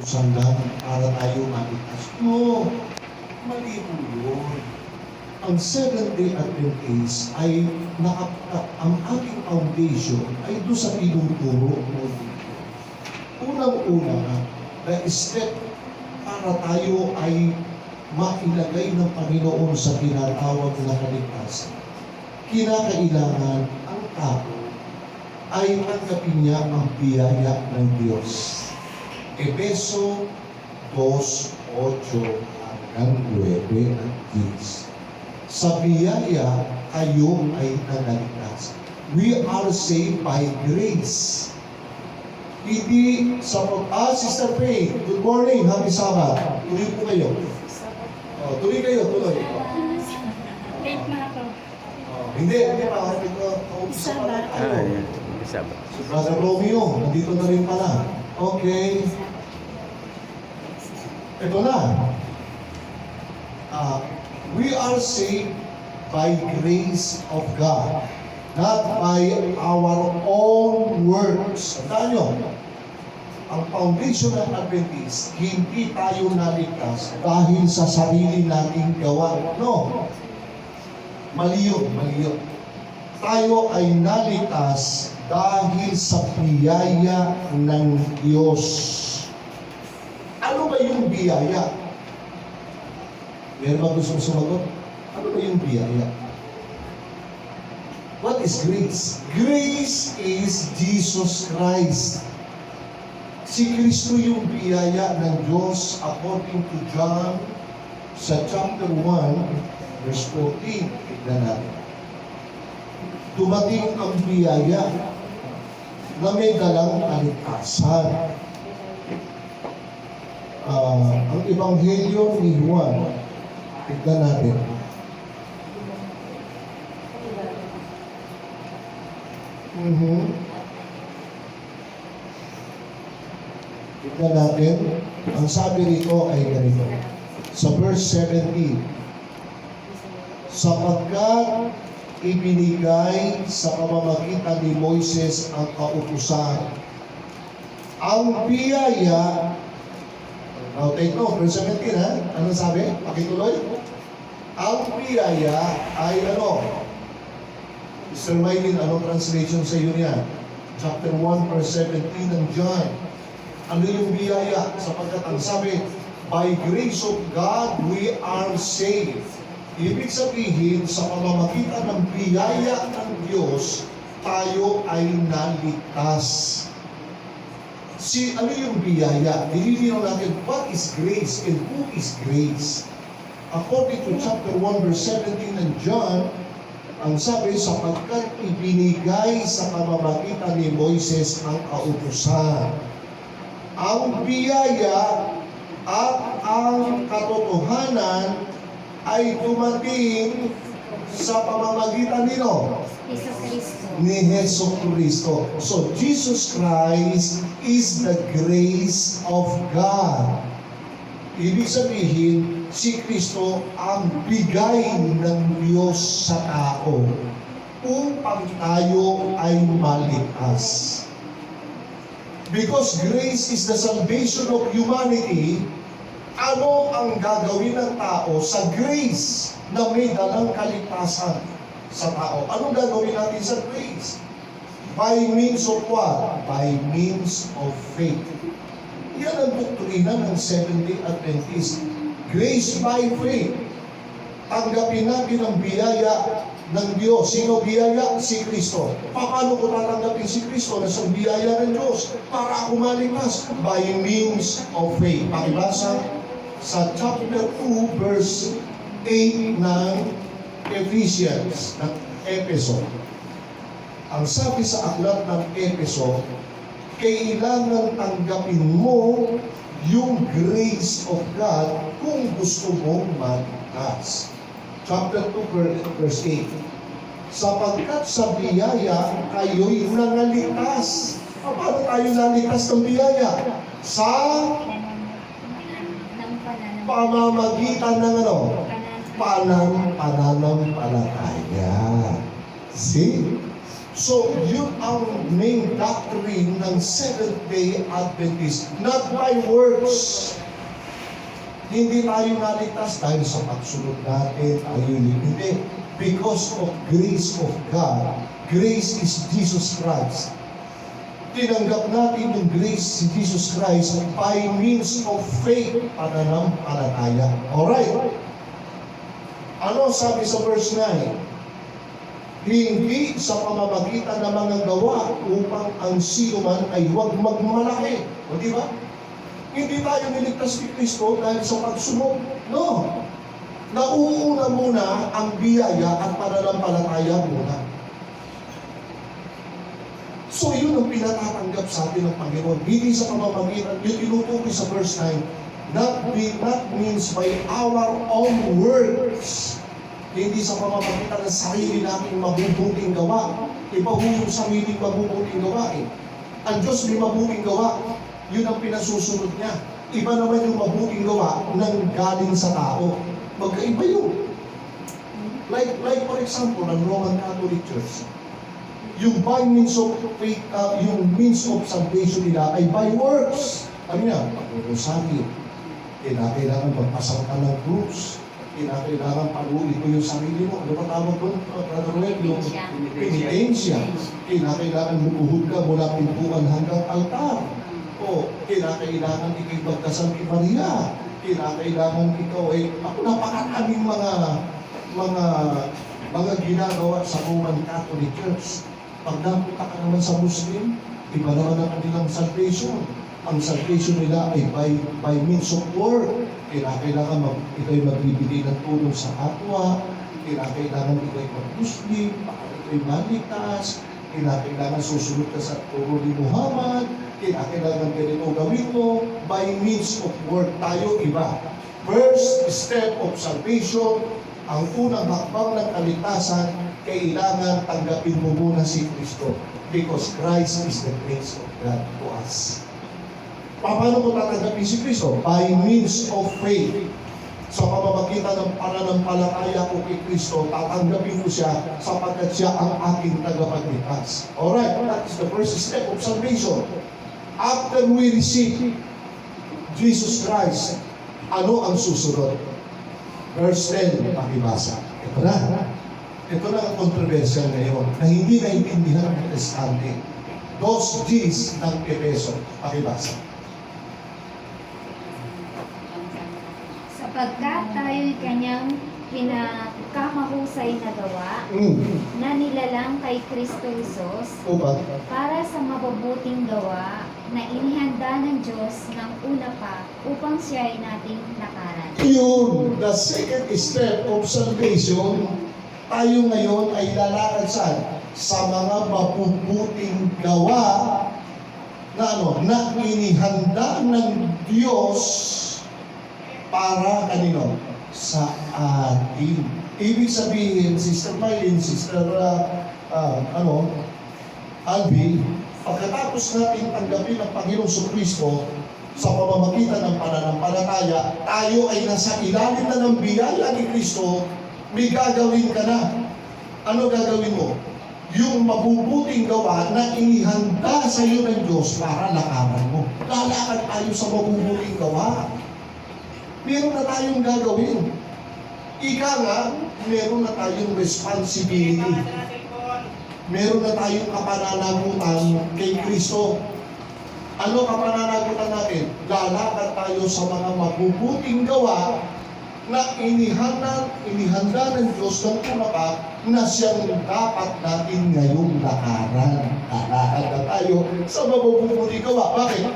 Sandan para tayo maligtas. No, mali po yun. Ang Seventh-day Adventist ay ang ating foundation ay doon sa tinuturo mo. Unang-una, na step para tayo ay mailagay ng Panginoon sa tinatawag na kaligtasan. Kinakailangan ang tao ay tanggapin niya ang biyaya ng Diyos. Efeso 2:8 hanggang 9 at 10. Sa biyaya, kayo ay nanaligtas. We are saved by grace. Hindi sa Sister Faye, good morning, happy Sabbath. Tuloy po kayo. Tuloy kayo, tuloy. Late na ako. Hindi pa. Kaumpisa pa lang tayo. Sabbath. Si Brother Romeo, nandito na rin pala. Okay. Ito na. We are saved by grace of God, not by our own works. Tandaan nyo, ang foundation ng Adventist, hindi tayo naligtas dahil sa sarili nating gawa. No. Mali yun, mali yun. Tayo ay naligtas dahil sa biyaya ng Diyos. Ano ba yung biyaya? Meron ba gustong sumagot? Ano ba yung biyaya? What is grace? Grace is Jesus Christ. Si Kristo yung biyaya ng Diyos according to John sa chapter 1, verse 14. Tignan natin. Dumating ang biyaya na may dalang kaligtasan. Ang Ebanghelyo ni Juan, tignan natin. Tignan natin. Ang sabi rito ay ganito. Sa verse 17, sapagkat ibinigay sa pamamagitan ni Moises ang kautusan. Ang biyaya, now take note, verse 17 ha? Ano sabi? Pakituloy. Ang biyaya ay ano? Mr. Maylin, anong translation sa iyo niya? Chapter 1, verse 17 ng John. Ano yung biyaya? Sapagkat ang sabi, by grace of God, we are saved. Ibig sabihin, sa pamamagitan ng biyaya ng Diyos, tayo ay naligtas. Ano yung biyaya? Nililinaw natin, what is grace and who is grace? According to chapter 1, verse 17 ng John, ang sabi, sapagkat ibinigay sa pamamagitan ni Moises ang kautusan. Ang biyaya at ang katotohanan ay dumating sa pamamagitan nino? Ni Heso Kristo. So, Jesus Christ is the grace of God. Ibig sabihin, si Kristo ang bigay ng Diyos sa tao upang tayo ay maligtas. Because grace is the salvation of humanity, ano ang gagawin ng tao sa grace na may dalang kaligtasan sa tao? Anong gagawin natin sa grace? By means of what? By means of faith. Yan ang doktrina ng Seventh-day Adventist. Grace by faith. Tanggapin natin ang biyaya ng Diyos. Sino biyaya? Si Kristo. Paano ko tatanggapin si Kristo na sa biyaya ng Diyos? Para ako maligtas. By means of faith. Pakibasa sa chapter 2, verse 8 ng Ephesians, ng Epeso. Ang sabi sa aklat ng Epeso, kailangan tanggapin mo yung grace of God kung gusto mong maligtas. Chapter 2, verse 8. Sapagkat sa biyaya, kayo'y nangaligtas. Paano tayo naligtas ng biyaya? Sa pamamagitan ng ano? Pananampalataya. See? So, yun ang main doctrine ng Seventh-day Adventist. Not by works. Hindi tayo naligtas dahil sa pagsunod natin, ayun, hindi. Because of grace of God. Grace is Jesus Christ. Tinanggap natin yung grace si Jesus Christ by means of faith, pananampalataya. Alright. Ano sabi sa verse 9? Hindi sa pamamagitan ng mga gawa upang ang sino man ay huwag magmalaki. O di ba? Hindi tayo niligtas ni Kristo dahil sa pagsunod. No. Nauuna muna ang biyaya at pananampalataya muna. So yun ang pinatatanggap sa atin ng Panginoon. Hindi sa pamamagitan, yung tinutukoy sa verse 9, not means by our own works. Hindi sa pamamagitan ng sarili nating mabubuting gawa. Iba ho yung sariling mabubuting gawa eh. Ang Diyos may mabuting gawa. Yun ang pinasusunod niya. Iba naman yung mabuting gawa nang galing sa tao. Magkaiba yun. Like for example, ang Roman Catholic Church, yung by means of faith, yung means of salvation nila ay by works. Ano yan? Pag-urosaryo. Kailangan magpasang ka ng krus. Kailangan paluin mo yung sarili mo. Ano ba tawag doon? Brother Web, yung penitensya. Kailangan lumuhod ka mula pintuan hanggang altar. O kailangan ikay magkasal kay Maria. Kailangan ikaw ay napakaraming mga ginagawa sa Roman Catholic Church. Pag napunta ka naman sa Muslim, iba naman ang kanilang salvation. Ang salvation nila ay by means of work. Kailangan ikay magbibigay ng tulong sa kapwa. Kailangan ikay mag-Muslim, ikay maligtas. Kailangan susunod ka sa turo ni Muhammad. Kailangan ganito gawin mo. By means of work tayo iba. First step of salvation, ang unang hakbang ng kaligtasan, kailangan tanggapin mo muna si Kristo because Christ is the grace of God to us. Paano ko tatanggapin si Kristo? By means of faith. Sa pamamagitan ng pananampalataya ko kay Kristo, tatanggapin ko siya sapagkat siya ang aking tagapagligtas. Alright, that is the first step of salvation. After we receive Jesus Christ, ano ang susunod? Verse 10, pakibasa. Ito na. Ito na ang kontrobersyal ngayon na hindi naintindihan ng protestante. Dos Gs ng Efeso. Pakibasa. Sapagkat tayo'y kanyang pinakamahusay na gawa na nilalang kay Kristo Jesus Upat. para sa mabubuting gawa na inihanda ng Diyos ng una pa upang siya'y nating lakaran. Yun, the second step of salvation, tayo ngayon ay lalakad saan? Sa mga mabubuting gawa na inihanda ng Diyos para kanino? Sa atin. Ibig sabihin, Sister Mylene, Sister Albi, pagkatapos natin tanggapin ang Panginoong Kristo sa pamamagitan ng pananampalataya, tayo ay nasa ilalim na ng biyaya ni Kristo, may gagawin ka na. Ano gagawin mo? Yung mabubuting gawa na inihanda sa iyo ng Diyos para lakaran mo. Lalakad tayo sa mabubuting gawa. Meron na tayong gagawin. Ika nga, meron na tayong responsibility. Meron na tayong kapananagutan kay Kristo. Ano kapananagutan natin? Lalakad tayo sa mga mabubuting gawa na inihanda ng Diyos ng una pa na siyang dapat natin ngayong lakaran. Lalakad na tayo sa mabubuting gawa. Bakit?